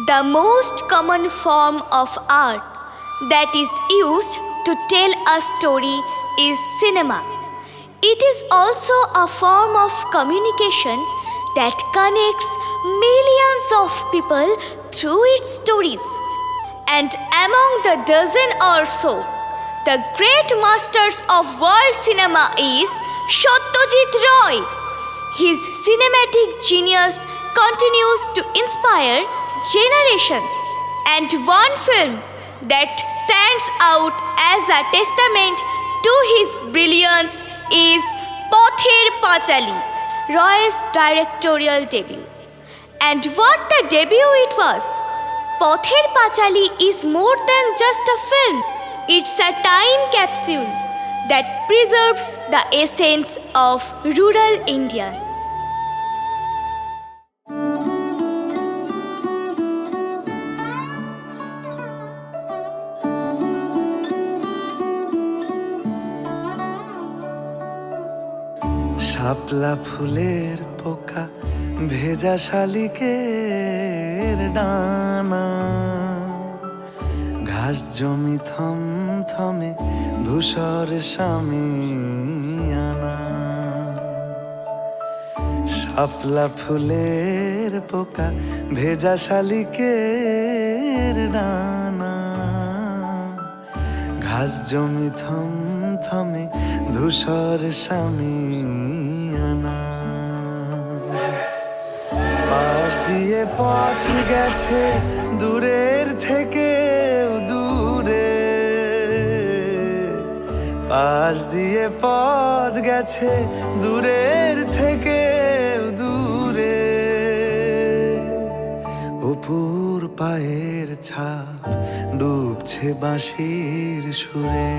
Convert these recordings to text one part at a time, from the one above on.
the most common form of art that is used to tell a story is cinema. It is also a form of communication that connects millions of people through its stories. And among the dozen or so, the great masters of world cinema is Satyajit Ray. His cinematic genius continues to inspire generations, and one film that stands out as a testament to his brilliance is Pather Panchali, Roy's directorial debut. And what the debut it was! Pather Panchali is more than just a film. It's a time capsule that preserves the essence of rural India. শাপলা ফুলের পোকা ভেজা শালিকের ডানা, ঘাস জমি থমথমে ধূসর শামিয়ানা। শাপলা ফুলের পোকা ভেজা শালিকের ডানা, ঘাস জমি থমথমে ধূসর শামিয়ানা। পাশ দিয়ে পথ গেছে দূরের থেকে দূরে, পাশ দিয়ে পথ গেছে দূরের থেকে দূরে। অপুর পায়ের ছাপ ডুবছে বাঁশির সুরে।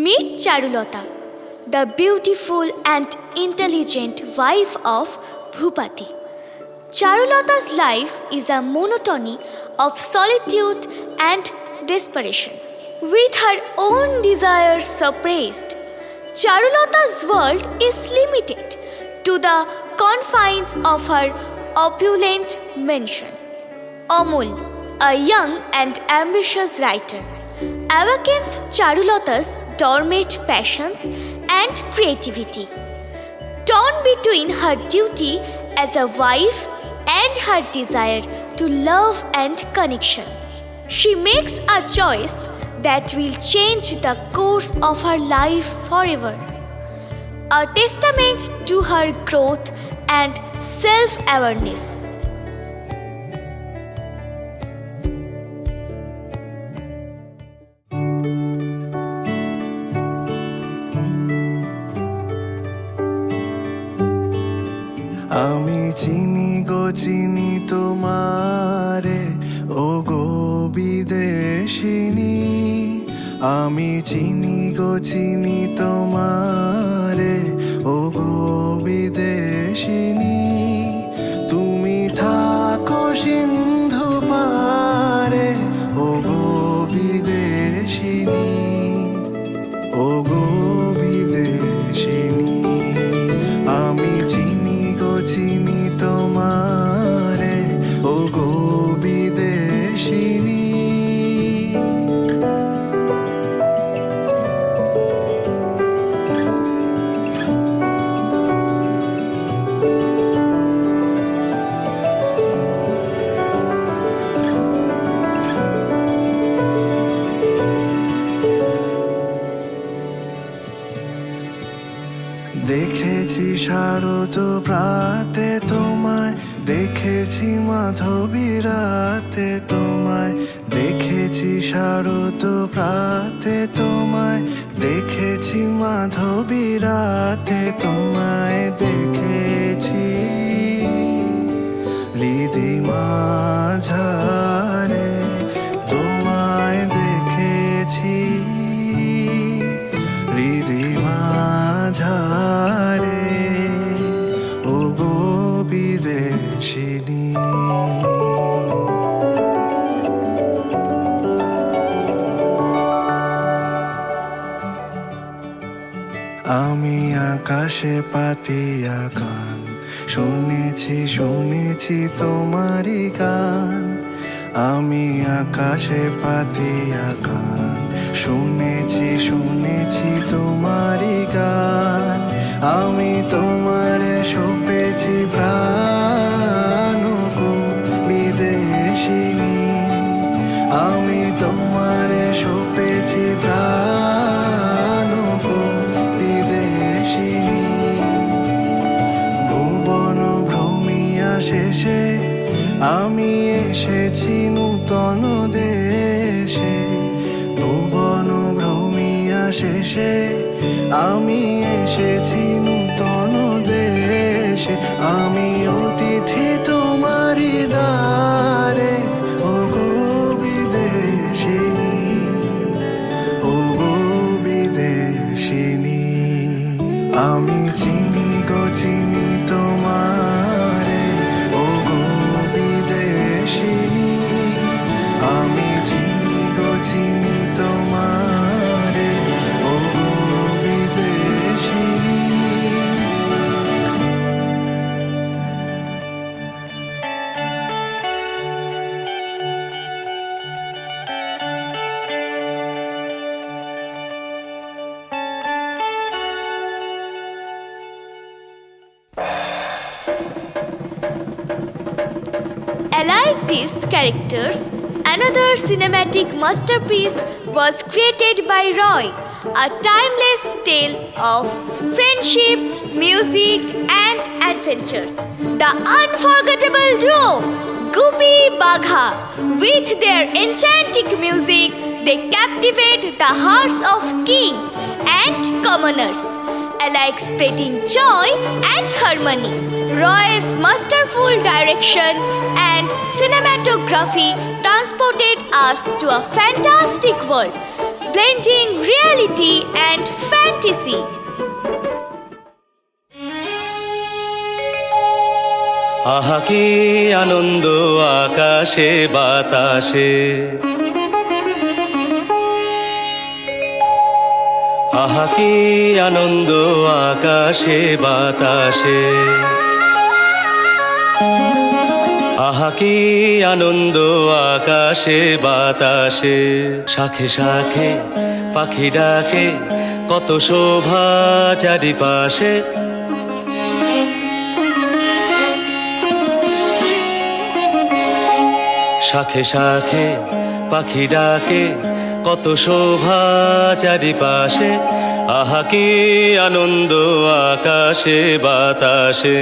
Meet Charulata, the beautiful and intelligent wife of Bhupati. Charulata's life is a monotony of solitude and desperation. With her own desires suppressed, Charulata's world is limited to the confines of her opulent mansion. Amul, a young and ambitious writer, awakens Charulata's dormant passions and creativity. Torn between her duty as a wife and her desire to love and connection, she makes a choice that will change the course of her life forever. A testament to her growth and self-awareness. আমি চিনি গো চিনি তোমারে, ও গো বিদেশিনী। আমি চিনি গো চিনি তোমারে, ও গো বিদেশিনী। তুমি থাকো সিন্ধু পারে, ও গো বিদেশিনী, ও গো বিদেশিনী। আমি চিনি গো চিনি তোমারে, ও গো বিদেশিনী। দেখেছি শারদ প্রাতে তোমায়, দেখেছি মাধবী রাতে তোমায়, দেখেছি শারদ প্রাতে তোমায়, দেখেছি মাধবী রাতে তোমায়, দেখেছি হৃদি মাঝারে তোমায়, দেখেছি আকাশে পাতিয়া গান, শুনেছি শুনেছি তোমারই গান। আমি আকাশে পাতিয়া গান, শুনেছি শুনেছি তোমারই গান। আমি তোমারে সপেছি প্রাণ গো বিদেশিনী, আমি তোমারে সপেছি প্রাণ গো বিদেশিনী। ভুবন ভ্রমিয়া শেষে আমি এসেছি নূতন দেশে। ভুবন ভ্রমিয়া শেষে আমি এসেছি নূতন দেশে। আমি অতিথি তোমারি দ্বারে, ও গো বিদেশিনী, ও গো বিদেশিনী। আমি চিনি গো চিনি তোমারে, ও গো বিদেশিনী। আমি চিনি গো চিনি তোমারে, ও গো বিদেশিনী। Alike these characters, another cinematic masterpiece was created by Roy, a timeless tale of friendship, music, and adventure. The unforgettable duo, Guppy Bagha, with their enchanting music, they captivate the hearts of kings and commoners, alike spreading joy and harmony. Roy's masterful direction and cinematography transported us to a fantastic world, blending reality and fantasy. আহা কি আনন্দ আকাশে বাতাসে, আহা কি আনন্দ আকাশে বাতাসে, আহা কি আনন্দ আকাশে বাতাসে। শাখে শাখে পাখি ডাকে, কত শোভা চারিপাশে। শাখে শাখে পাখি ডাকে, কত শোভা চারিপাশে। আহা কি আনন্দ আকাশে বাতাসে।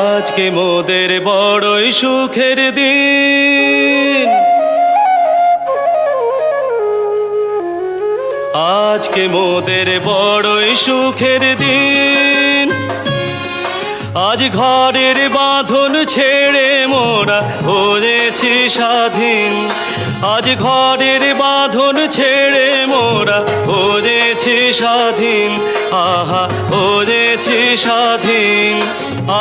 আজকে মোদের বড়ই সুখের দিন, আজকে মোদের বড়ই সুখের দিন। আজ ঘরের বাঁধন ছেড়ে মোরা হয়েছি স্বাধীন। আজ ঘরের বাঁধন ছেড়ে মোরা হয়েছি স্বাধীন। আহা হয়েছি স্বাধীন।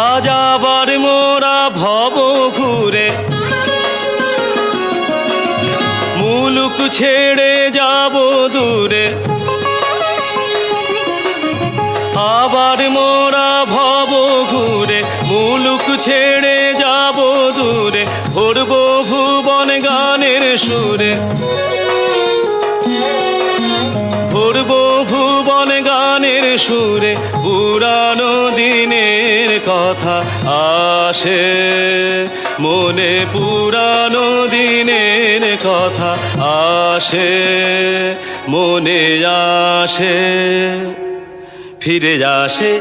আজ আবার মোরা ভব ঘুরে মুলুক ছেড়ে যাব দূরে। আবার মোরা ভব ঘুরে মুলুক ছেড়ে যাব দূরে। ভরব ভুবন গানের সুরে, ভরব ভুবন গানের সুরে। পুরানো দিনের কথা আসে মনে, পুরানো দিনের কথা আসে মনে, আসে ফিরে আসে।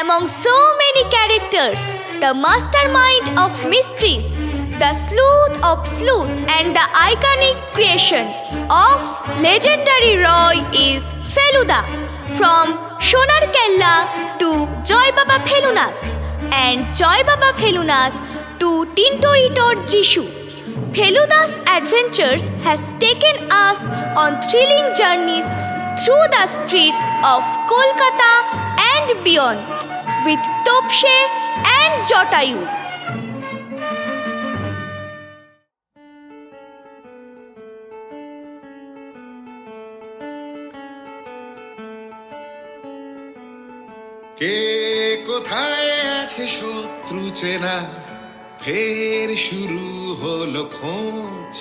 Among so many characters, the mastermind of mysteries, the sleuth of sleuth, and the iconic creation of legendary Roy is Feluda. From Sonar Kella to Joy Baba Felunath, and Joy Baba Felunath to Tintoritor Jishu, Feluda's adventures has taken us on thrilling journeys through the streets of Kolkata and beyond, with Topshe and Jotayu. কোথায় আছে শত্রু চেনা, ফের শুরু হলো খোঁজ।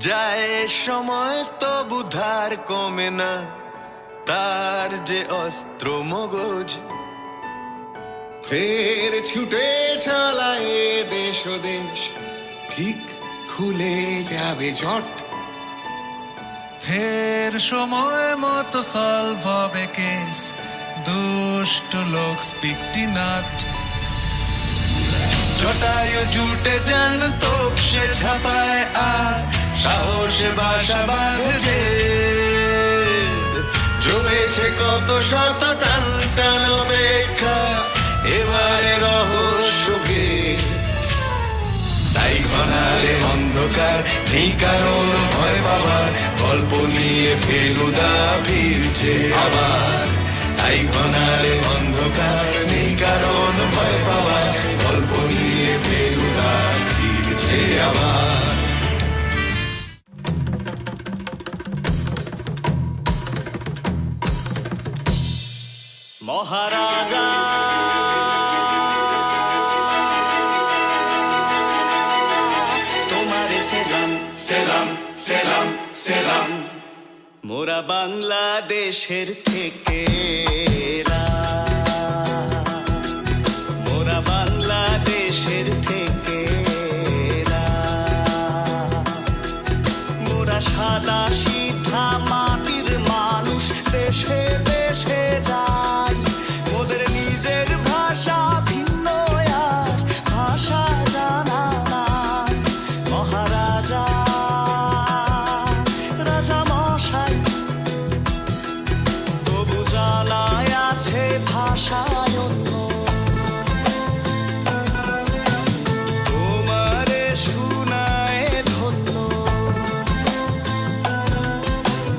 যায় সময় তো বুধার কমে না, তার যে অস্ত্র মগজ। ফের ছুটে চলায় দেশ ও দেশ, ঠিক খুলে যাবে জট। ফের সময় মতো সলভ হবে কেস, দুষ্ট লোক স্পিকটি নাট। জটায়ু জুটে যেন তোপ সে ঝাঁপায় আর সাহসে বাসা বাঁধে। জমেছে কত শত টান টান অপেক্ষা, এবারে রহস্য ভেদ। তাই ঘনালে অন্ধকার নেই কারণ ভয় পাবার, গল্প নিয়ে ফেলুদা ফিরছে আবার। তাই ঘনালে অন্ধকার নেই কারণ ভয় পাবার, গল্প নিয়ে ফেলুদা ফিরছে আবার। মহারাজা তোমারে সেলাম সেলাম সেলাম সেলাম, মোরা বাংলাদেশের থেকে মোরা বাংলাদেশের থেকে মোরা সাদা সিধা মাটির মানুষ, দেশে দেশে যাই। ওদের নিজের ভাষা ভিন্ন আর ভাষা জানা নাই। মহারাজা রাজা মশাই তবু জানায় আছে ভাষায় অন্য। তোমারে শুনায় ধন্য,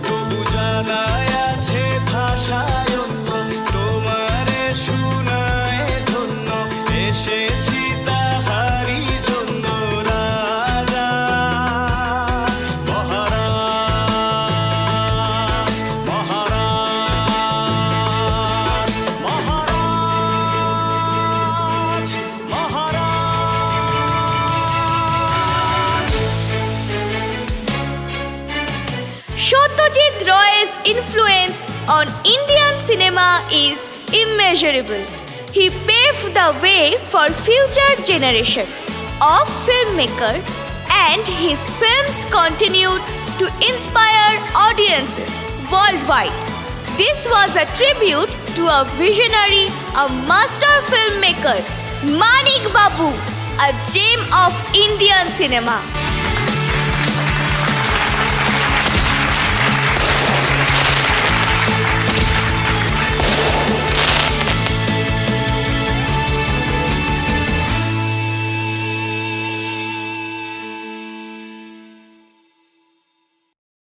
তবু জানায় আছে ভাষায় অন্য। তোমারে শুনায় ধন্য, এসেছি তাহারি জন্য। রাজা মহারাজ মহারাজ মহারাজ মহারাজ। Satyajit Roy's influence on Indian cinema is immeasurable. He paved the way for future generations of filmmakers, and his films continued to inspire audiences worldwide. This was a tribute to a visionary, a master filmmaker, Manik Babu, a gem of Indian cinema.